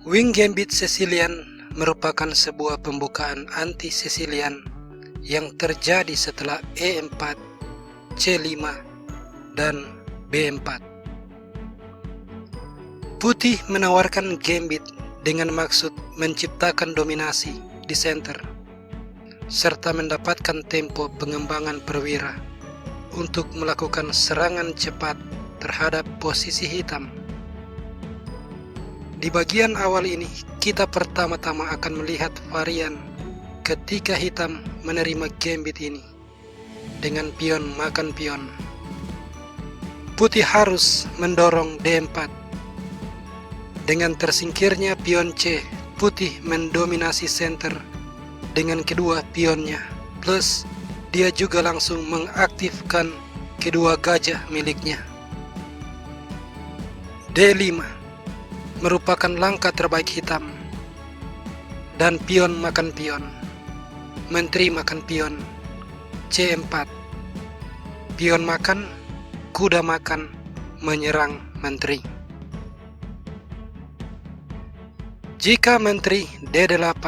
Wing Gambit Sicilian merupakan sebuah pembukaan anti-Sicilian yang terjadi setelah E4, C5, dan B4. Putih menawarkan gambit dengan maksud menciptakan dominasi di center, serta mendapatkan tempo pengembangan perwira untuk melakukan serangan cepat terhadap posisi hitam. Di bagian awal ini, kita pertama-tama akan melihat varian ketika hitam menerima gambit ini dengan pion makan pion. Putih harus mendorong D4. Dengan tersingkirnya pion C, putih mendominasi center dengan kedua pionnya, plus dia juga langsung mengaktifkan kedua gajah miliknya. D5 merupakan langkah terbaik hitam, dan pion makan pion, menteri makan pion, C4, pion makan, kuda makan, menyerang menteri. Jika menteri D8,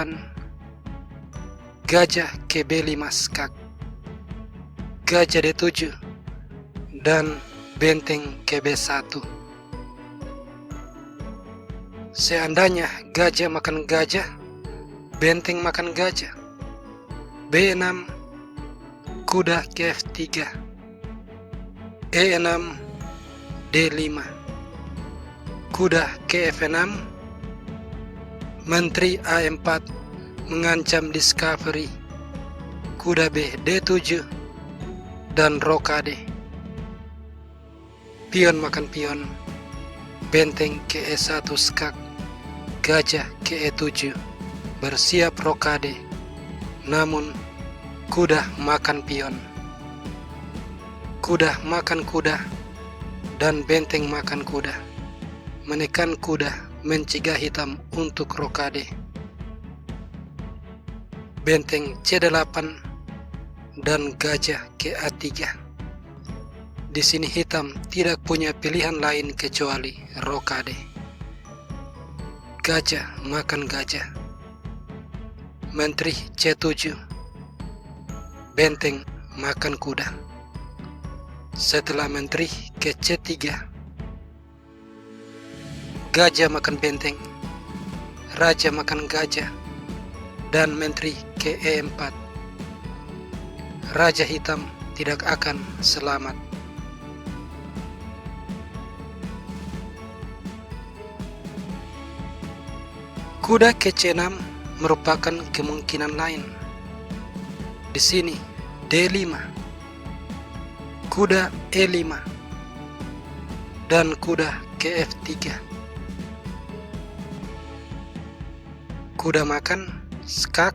gajah ke B5 skak, gajah D7, dan benteng ke B1. Seandainya gajah makan gajah, benteng makan gajah, B6, kuda ke F3, E6, D5, kuda ke F6, menteri A4 mengancam discovery, kuda B D7, dan rokade. Pion makan pion, benteng ke E1 skak, gajah ke E7, bersiap rokade, namun kuda makan pion. Kuda makan kuda, dan benteng makan kuda, menekan kuda mencegah hitam untuk rokade. Benteng C8 dan gajah ke A3. Di sini hitam tidak punya pilihan lain kecuali rokade. Gajah makan gajah, menteri C7, benteng makan kuda. Setelah menteri ke C3, gajah makan benteng, raja makan gajah, dan menteri ke E4. Raja hitam tidak akan selamat. Kuda ke C6 merupakan kemungkinan lain. Di sini D5, kuda E5, dan kuda ke F3. Kuda makan, skak,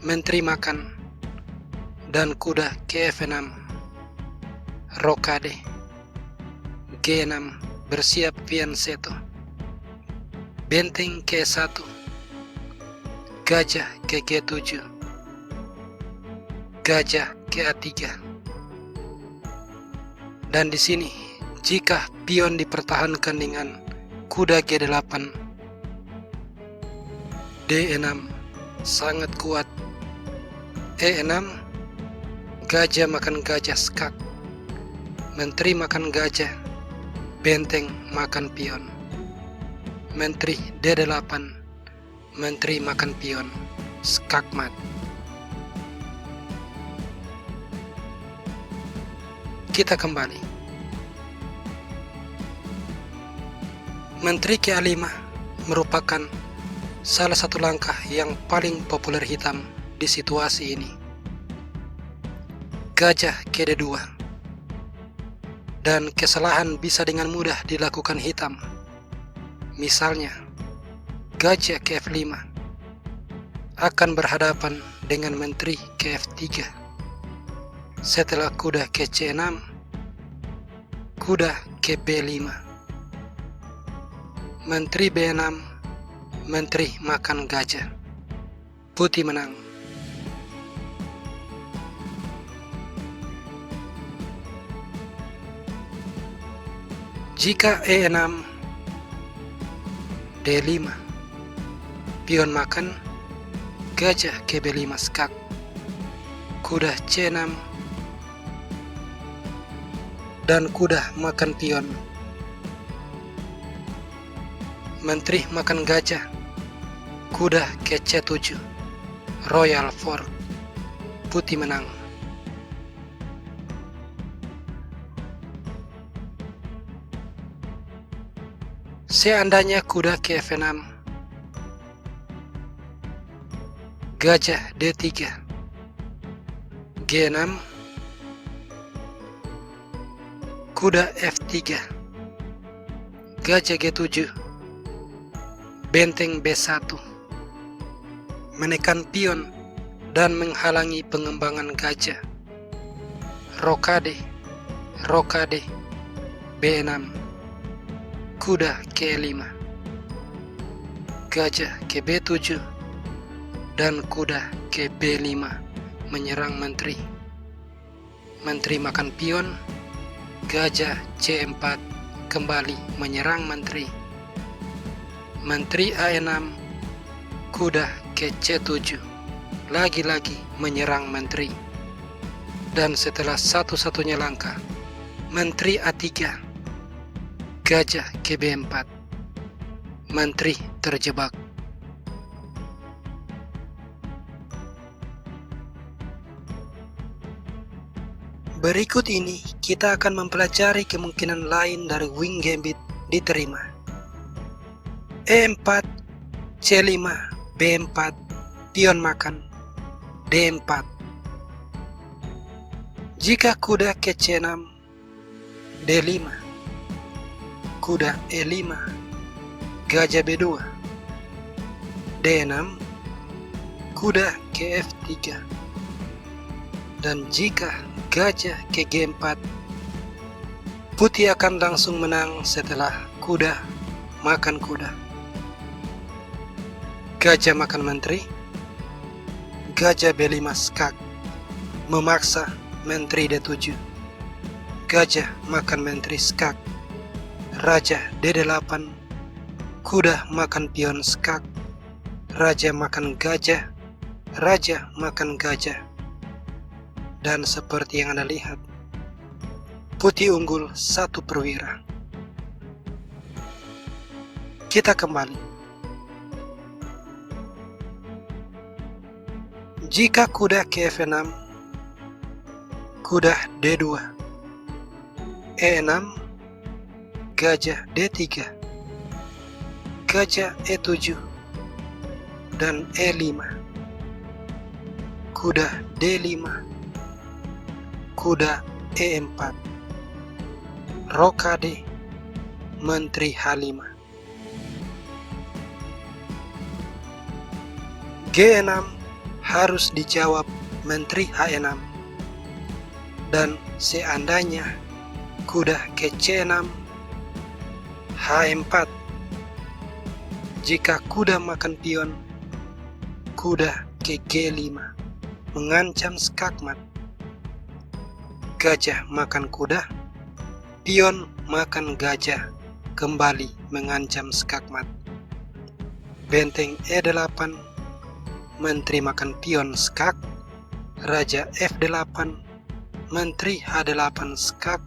menteri makan, dan kuda ke F6, rokade. G6 bersiap fianchetto, benteng ke E1, gajah ke G7, gajah ke A3. Dan di sini, jika pion dipertahankan dengan kuda G8, D6 sangat kuat. E6, gajah makan gajah skak, menteri makan gajah, benteng makan pion. Menteri D8, menteri makan pion, skakmat. Kita kembali. Menteri ke A5 merupakan salah satu langkah yang paling populer hitam di situasi ini. Gajah ke D2, dan kesalahan bisa dengan mudah dilakukan hitam. Misalnya, gajah ke F5 akan berhadapan dengan menteri ke F3. Setelah kuda ke C6, kuda ke B5, menteri B6, menteri makan gajah. Putih menang. Jika E6, D5, pion makan, gajah ke B5 skak, kuda C6, dan kuda makan pion. Menteri makan gajah, kuda ke C7, royal fork, putih menang. Seandainya kuda ke F6, gajah D3, G6, kuda F3, gajah G7, benteng B1, menekan pion dan menghalangi pengembangan gajah, rokade, rokade, B6, kuda ke E5, gajah ke B7, dan kuda ke B5 menyerang menteri. Menteri makan pion, gajah C4 kembali menyerang menteri. Menteri A6, kuda ke C7 lagi-lagi menyerang menteri. Dan setelah satu-satunya langkah, menteri A3, gajah ke B4, menteri terjebak. Berikut ini kita akan mempelajari kemungkinan lain dari wing gambit diterima. E4, C5, B4, pion makan, D4. Jika kuda ke C6, D5, kuda E5, gajah B2, D6, kuda ke F3. Dan jika gajah ke G4, putih akan langsung menang setelah kuda makan kuda. Gajah makan menteri, gajah B5 skak, memaksa menteri D7. Gajah makan menteri skak, raja D8, kuda makan pion skak, raja makan gajah, raja makan gajah. Dan seperti yang Anda lihat, putih unggul 1 perwira. Kita kembali. Jika kuda ke F6, kuda D2, E6, gajah D3, gajah E7, dan E5, kuda D5, kuda E4, rokade, menteri H5, G6 harus dijawab menteri H6, dan seandainya kuda ke C6, H4, jika kuda makan pion, kuda ke G5 mengancam skakmat. Gajah makan kuda, pion makan gajah, kembali mengancam skakmat. Benteng E8, menteri makan pion skak, raja F8, menteri H8 skak,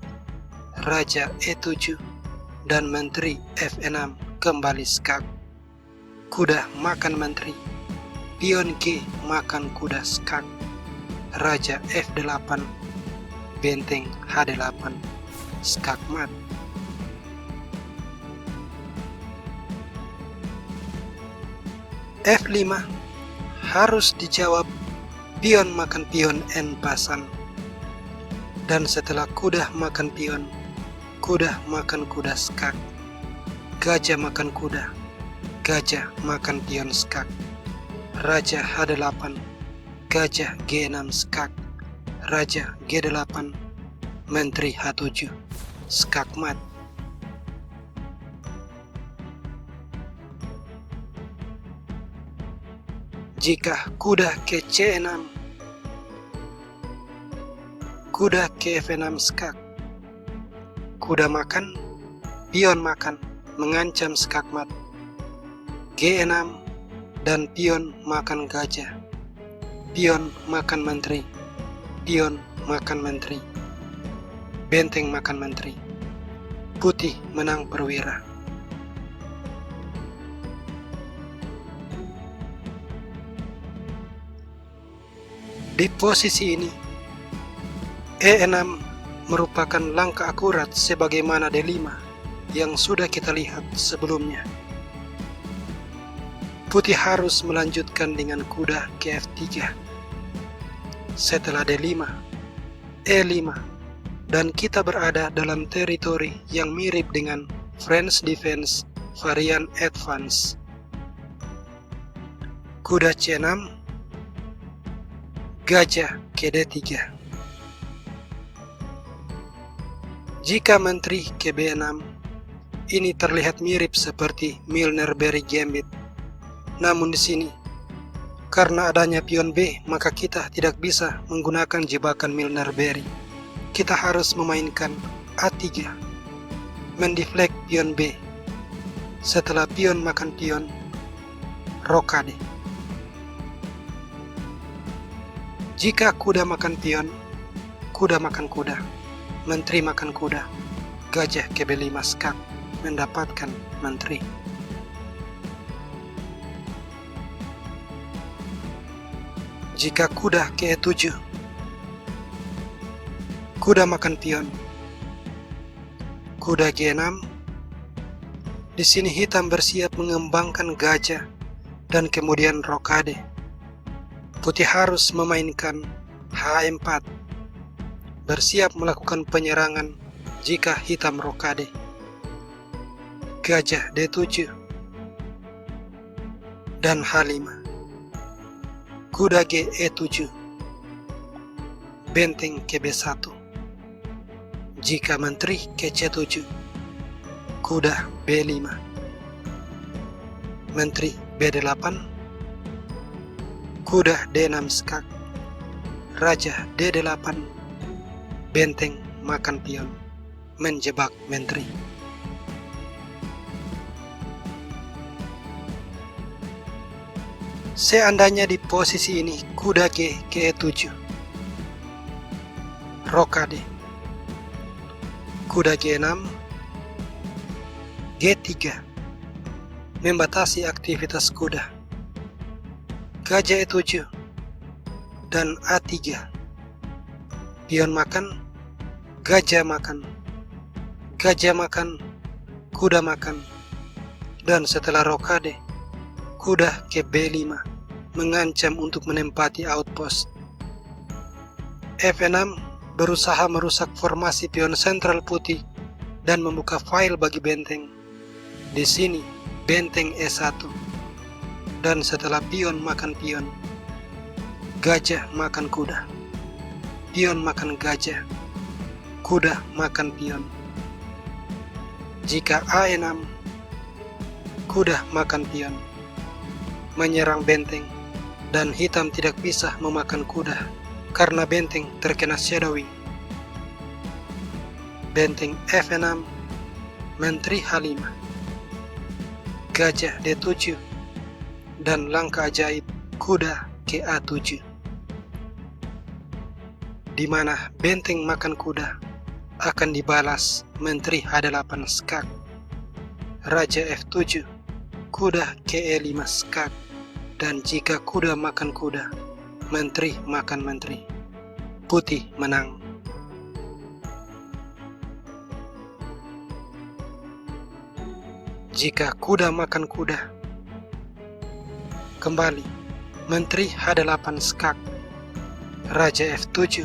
raja E7, dan menteri F6 kembali skak. Kuda makan menteri, pion G makan kuda skak, raja F8, benteng H8, skakmat. F5 harus dijawab pion makan pion N pasang. Dan setelah kuda makan pion, kuda makan kuda skak, gajah makan kuda, gajah makan pion skak, raja H8, gajah G6 skak, raja G8, menteri H7, skakmat. Jika kuda ke C6, kuda ke F6 skak, kuda makan, pion makan, mengancam skakmat. G6, dan pion makan gajah. Pion makan menteri, pion makan menteri, benteng makan menteri. Putih menang perwira. Di posisi ini, E6 merupakan langkah akurat sebagaimana D5 yang sudah kita lihat sebelumnya. Putih harus melanjutkan dengan kuda ke F3. Setelah D5, E5, dan kita berada dalam teritori yang mirip dengan French Defense varian Advance. Kuda C6, gajah ke D3. Jika menteri ke B6, ini terlihat mirip seperti Milner-Berry Gambit. Namun di sini, karena adanya pion B, maka kita tidak bisa menggunakan jebakan Milner-Berry. Kita harus memainkan A3, mendeflect pion B. Setelah pion makan pion, rokade. Jika kuda makan pion, kuda makan kuda, menteri makan kuda, gajah ke B5 skak, mendapatkan menteri. Jika kuda ke E7, kuda makan pion, kuda G6. Di sini hitam bersiap mengembangkan gajah dan kemudian rokade. Putih harus memainkan H4, bersiap melakukan penyerangan jika hitam rokade. Gajah D7 dan H5. Kuda G E7, benteng ke B1. Jika menteri ke C7, kuda B5, menteri B8, kuda D6 skak, raja D8, benteng makan pion, menjebak menteri. Seandainya di posisi ini kuda G ke E7, rokade, kuda G6, G3, membatasi aktivitas kuda, gajah E7, dan A3, pion makan, gajah makan, kuda makan, dan setelah rokade, kuda ke B5, mengancam untuk menempati outpost. F6 berusaha merusak formasi pion sentral putih dan membuka file bagi benteng. Di sini benteng E1, dan setelah pion makan pion, gajah makan kuda, pion makan gajah, kuda makan pion. Jika A6, kuda makan pion, menyerang benteng, dan hitam tidak bisa memakan kuda karena benteng terkena shadowing. Benteng F6, menteri H5, gajah D7, dan langkah ajaib kuda ke A7, di mana benteng makan kuda akan dibalas menteri H8 skak, raja F7, kuda ke E5 skak, dan jika kuda makan kuda, menteri makan menteri. Putih menang. Jika kuda makan kuda, kembali menteri H8 skak, raja F7,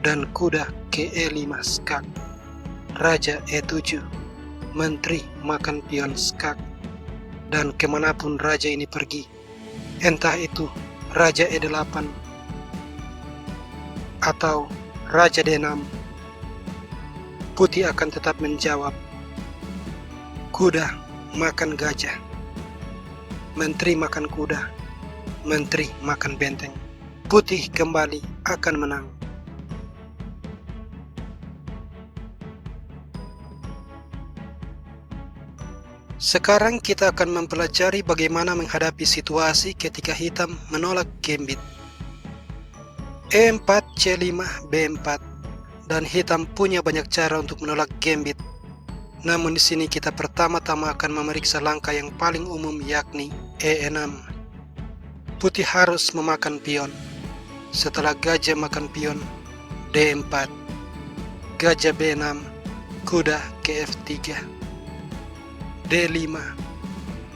dan kuda ke E5 skak, raja E7, menteri makan pion skak, dan kemanapun raja ini pergi, entah itu raja E8 atau raja D6, putih akan tetap menjawab, kuda makan gajah, menteri makan kuda, menteri makan benteng. Putih kembali akan menang. Sekarang kita akan mempelajari bagaimana menghadapi situasi ketika hitam menolak gambit. E4, C5, B4, dan hitam punya banyak cara untuk menolak gambit. Namun di sini kita pertama-tama akan memeriksa langkah yang paling umum, yakni E6. Putih harus memakan pion. Setelah gajah makan pion, D4, gajah B6, kuda ke F3, D5,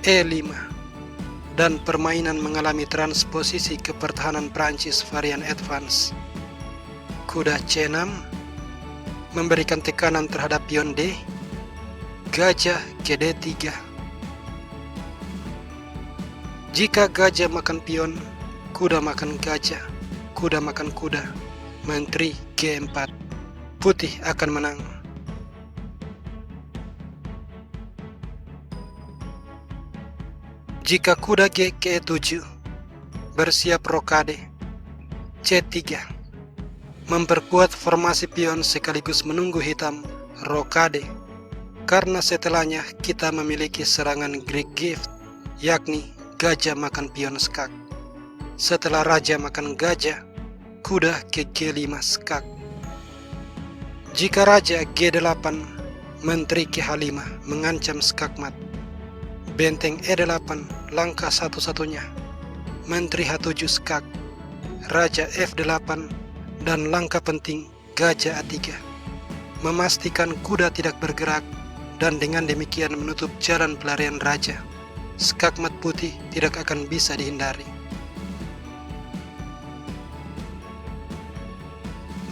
E5, dan permainan mengalami transposisi ke pertahanan Prancis varian advance. Kuda C6 memberikan tekanan terhadap pion D, gajah ke D3. Jika gajah makan pion, kuda makan gajah, kuda makan kuda, menteri G4, putih akan menang. Jika kuda G ke E7, bersiap rokade, C3, memperkuat formasi pion sekaligus menunggu hitam rokade, karena setelahnya kita memiliki serangan Greek gift, yakni gajah makan pion skak. Setelah raja makan gajah, kuda ke G5 skak. Jika raja G8, menteri ke H5 mengancam skakmat. Benteng E8, langkah satu-satunya, menteri H7 skak, raja F8, dan langkah penting gajah A3, memastikan kuda tidak bergerak dan dengan demikian menutup jalan pelarian raja. Skakmat putih tidak akan bisa dihindari.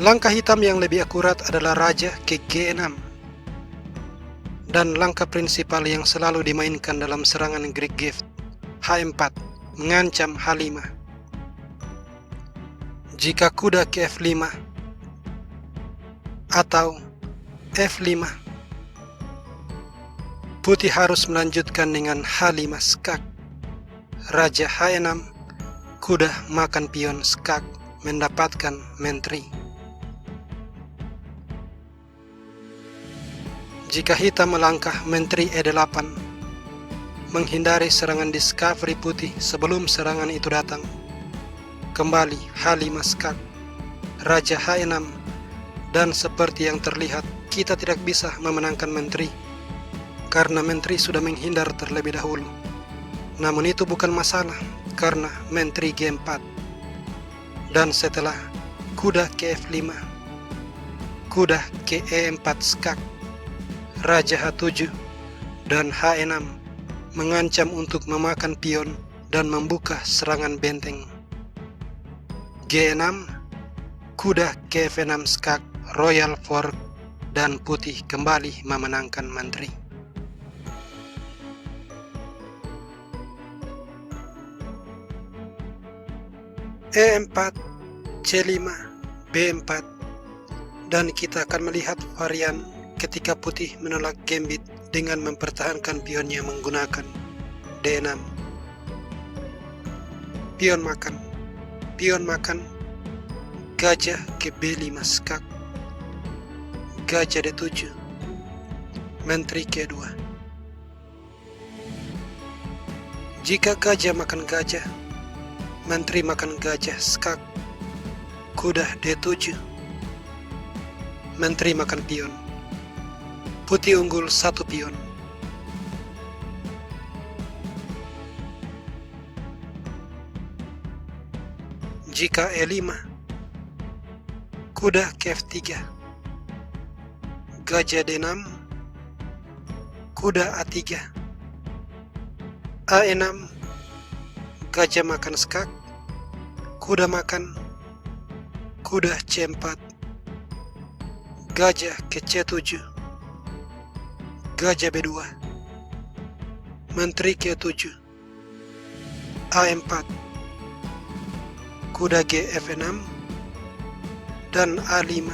Langkah hitam yang lebih akurat adalah raja ke G6. Dan langkah prinsipal yang selalu dimainkan dalam serangan Greek gift, H4, mengancam H5. Jika kuda ke F5 atau F5, putih harus melanjutkan dengan H5 skak. Raja H6, kuda makan pion skak, mendapatkan menteri. Jika hitam melangkah menteri E8, menghindari serangan discovery putih sebelum serangan itu datang. Kembali H5 skak, raja H6, dan seperti yang terlihat kita tidak bisa memenangkan menteri karena menteri sudah menghindar terlebih dahulu. Namun itu bukan masalah karena menteri G4. Dan setelah kuda ke F5, kuda ke E4 skak, raja H7 dan H6 mengancam untuk memakan pion dan membuka serangan benteng. G6, kuda ke F6 skak, royal fork, dan putih kembali memenangkan menteri. E4, C5, B4, dan kita akan melihat varian ketika putih menolak gambit dengan mempertahankan pionnya menggunakan D6. Pion makan, gajah ke B5 skak, gajah D7, menteri K2. Jika gajah makan gajah, menteri makan gajah skak, kuda D7, menteri makan pion. Putih unggul satu pion. Jika E5, kuda ke F3, gajah D6, kuda A3, A6, gajah makan skak, kuda makan, kuda C4, gajah ke C7, gajah B2, menteri K7, A4, kuda G F6, dan A5,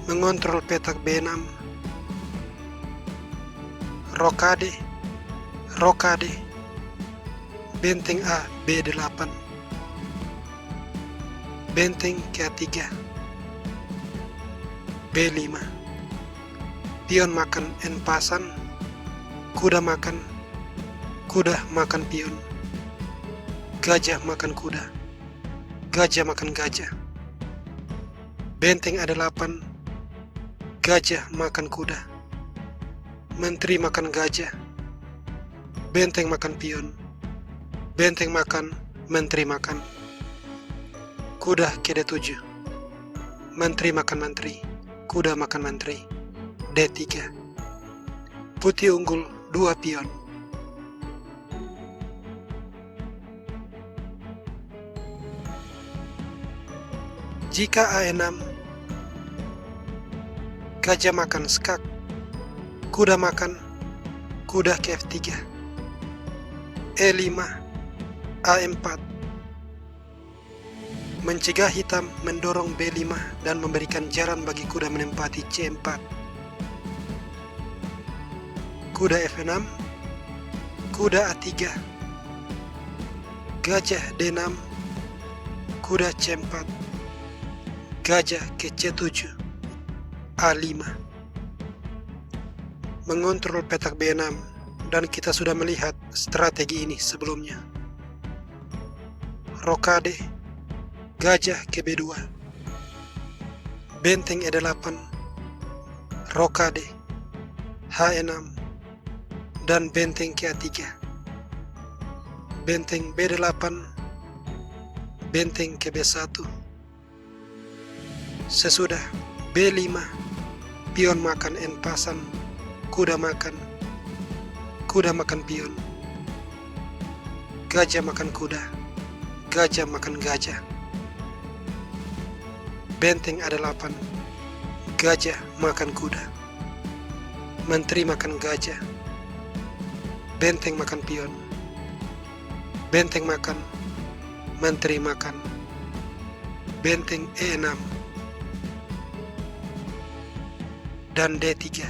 mengontrol petak B6, rokade, benteng A B8, benteng K3, B5, pion makan en pasan, Kuda makan pion. Gajah makan kuda, gajah makan gajah. Benteng ada 8, gajah makan kuda. Menteri makan gajah, benteng makan pion. Benteng makan, menteri makan. Kuda KD7, menteri makan menteri, kuda makan menteri. D3, putih unggul 2 pion. Jika A6, gajah makan skak, kuda makan, kuda ke F3. E5, A4, mencegah hitam mendorong B5 dan memberikan jalan bagi kuda menempati C4. Kuda F6, kuda A3, gajah D6, kuda C4, gajah ke C7, A5. Mengontrol petak B6, dan kita sudah melihat strategi ini sebelumnya. Rokade, gajah ke B2, benteng E8, rokade, H6, dan benteng ke A3. Benteng B8, benteng ke B1. Sesudah B5, pion makan N pasan, kuda makan pion. Gajah makan kuda, gajah makan gajah. Benteng ada 8, gajah makan kuda. Menteri makan gajah, benteng makan pion. Benteng makan, menteri makan. Benteng E6 dan D3.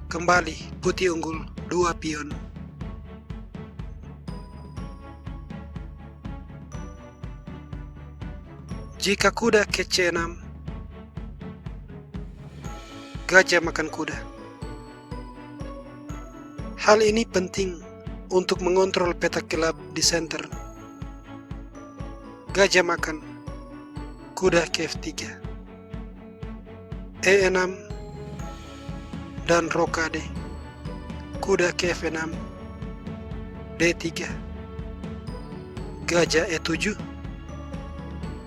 Kembali putih unggul 2 pion. Jika kuda ke C6, gajah makan kuda. Hal ini penting untuk mengontrol petak gelap di center. Gajah makan, kuda ke F3. E6 dan rokade, kuda ke F6. D3, gajah E7,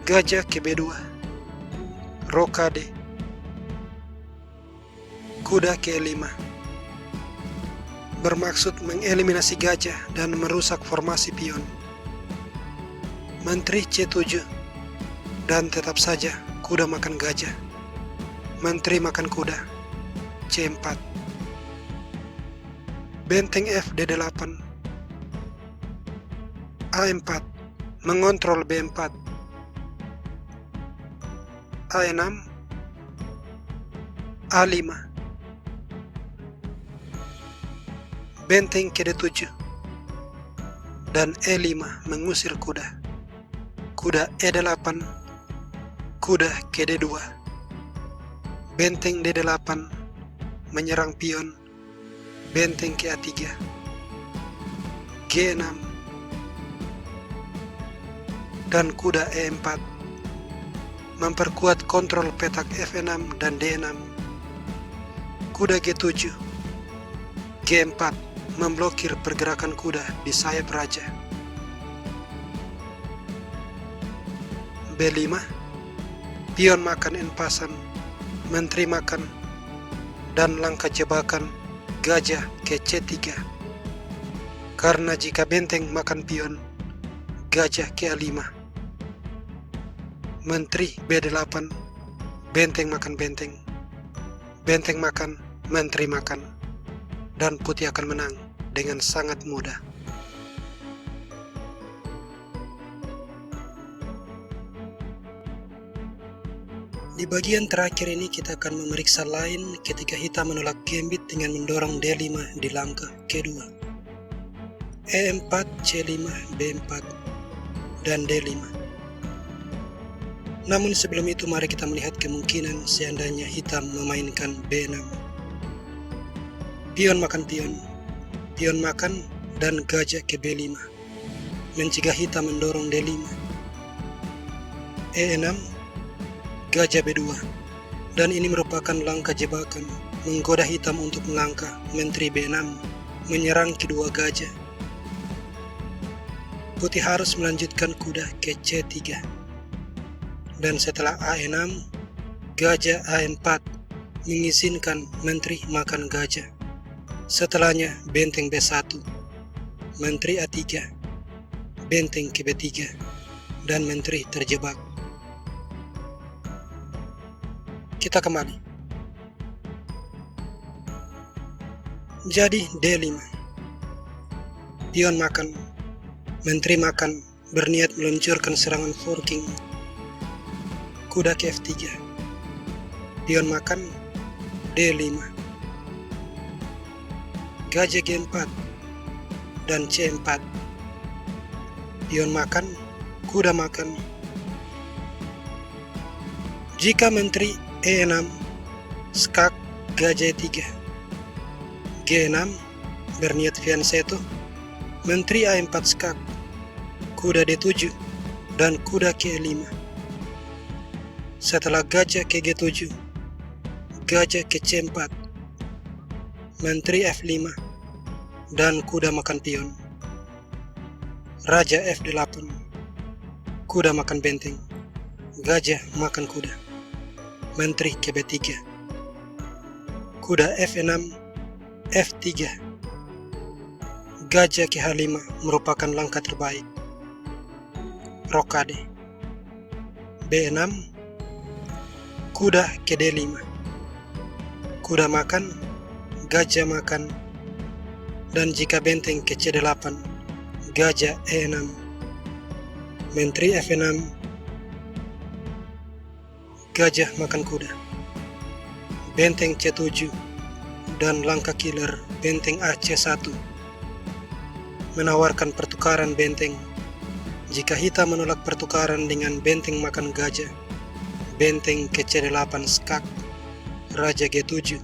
gajah ke B2, rokade, kuda ke E5. Bermaksud mengeliminasi gajah dan merusak formasi pion. Menteri C7, dan tetap saja kuda makan gajah. Menteri makan kuda, C4. Benteng F D8, A4 mengontrol B4. A6, A5. Benteng ke D7 dan E5 mengusir kuda. Kuda E8, kuda ke D2. Benteng D8 menyerang pion. Benteng ke A3, G6, dan kuda E4 memperkuat kontrol petak F6 dan D6. Kuda G7, G4 memblokir pergerakan kuda di sayap raja. B5, pion makan N pasan, menteri makan, dan langkah jebakan gajah ke C3. Karena jika benteng makan pion, gajah ke A5. Menteri B8, benteng makan benteng. Benteng makan, menteri makan. Dan putih akan menang dengan sangat mudah. Di bagian terakhir ini kita akan memeriksa line ketika hitam menolak gambit dengan mendorong D5 di langkah kedua. E4, C5, B4, dan D5. Namun sebelum itu mari kita melihat kemungkinan seandainya hitam memainkan B6. Pion makan pion, pion makan, dan gajah ke B5, mencegah hitam mendorong D5. E6, gajah B2, dan ini merupakan langkah jebakan menggoda hitam untuk melangkah menteri B6, menyerang kedua gajah. Putih harus melanjutkan kuda ke C3, dan setelah A6, gajah A4 mengizinkan menteri makan gajah. Setelahnya benteng B1, menteri A3, benteng ke B3, dan menteri terjebak. Kita kembali. Jadi D5, pion makan, menteri makan, berniat meluncurkan serangan forking. Kuda ke F3, pion makan, D5, gajah G4, dan C4, pion makan, kuda makan. Jika menteri E6, skak gajah E3, G6, berniat fianchetto, menteri A4 skak, kuda D7, dan kuda ke E5. Setelah gajah ke G7, gajah ke C4, menteri F5, dan kuda makan pion. Raja F8, kuda makan benteng, gajah makan kuda, menteri ke B3, kuda F6, F3, gajah ke H5 merupakan langkah terbaik. Rokade B6, kuda ke D5, kuda makan, gajah makan, dan jika benteng ke C8, gajah E6, menteri F6, gajah makan kuda, benteng C7, dan langkah killer benteng AC1 menawarkan pertukaran benteng. Jika hitam menolak pertukaran dengan benteng makan gajah, benteng ke C8 skak, raja G7,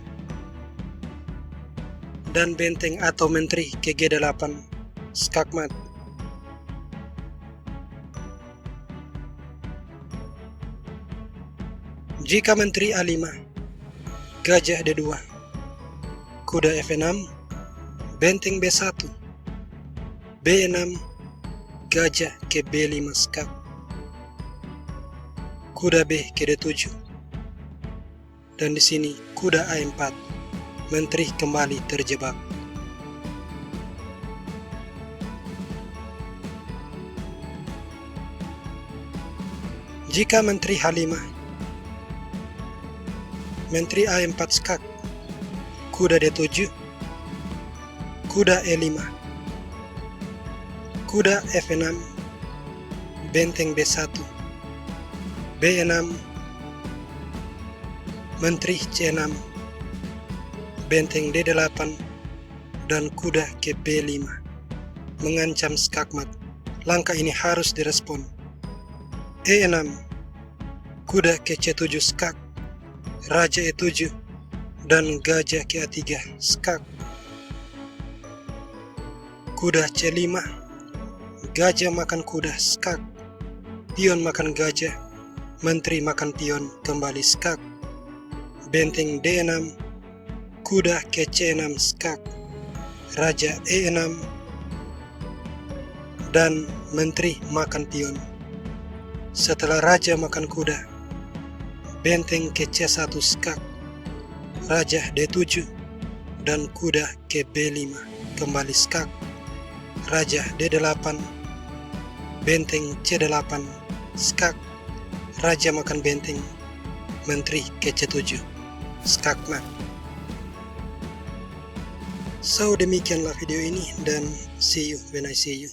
dan benteng atau menteri ke G8 skak mat. Jika menteri A5, gajah D2, kuda F6, benteng B1, B6, gajah ke B5 skak, kuda B ke D7, dan di sini kuda A4, menteri kembali terjebak. Jika menteri H5, menteri A4 skak, kuda D7, kuda E5, kuda F6, benteng B1, B6, menteri C6, benteng D8, dan kuda ke B5 mengancam skakmat. Langkah ini harus direspon. E6, kuda ke C7 skak, raja E7, dan gajah ke A3 skak, kuda C5, gajah makan kuda skak, pion makan gajah, menteri makan pion kembali skak, benteng D6, kuda ke C6 skak, raja E6, dan menteri makan pion. Setelah raja makan kuda, benteng ke C1 skak, raja D7, dan kuda ke B5 kembali skak, raja D8, benteng C8 skak, raja makan benteng, menteri ke C7 skak mat. So demikianlah video ini, dan see you when I see you.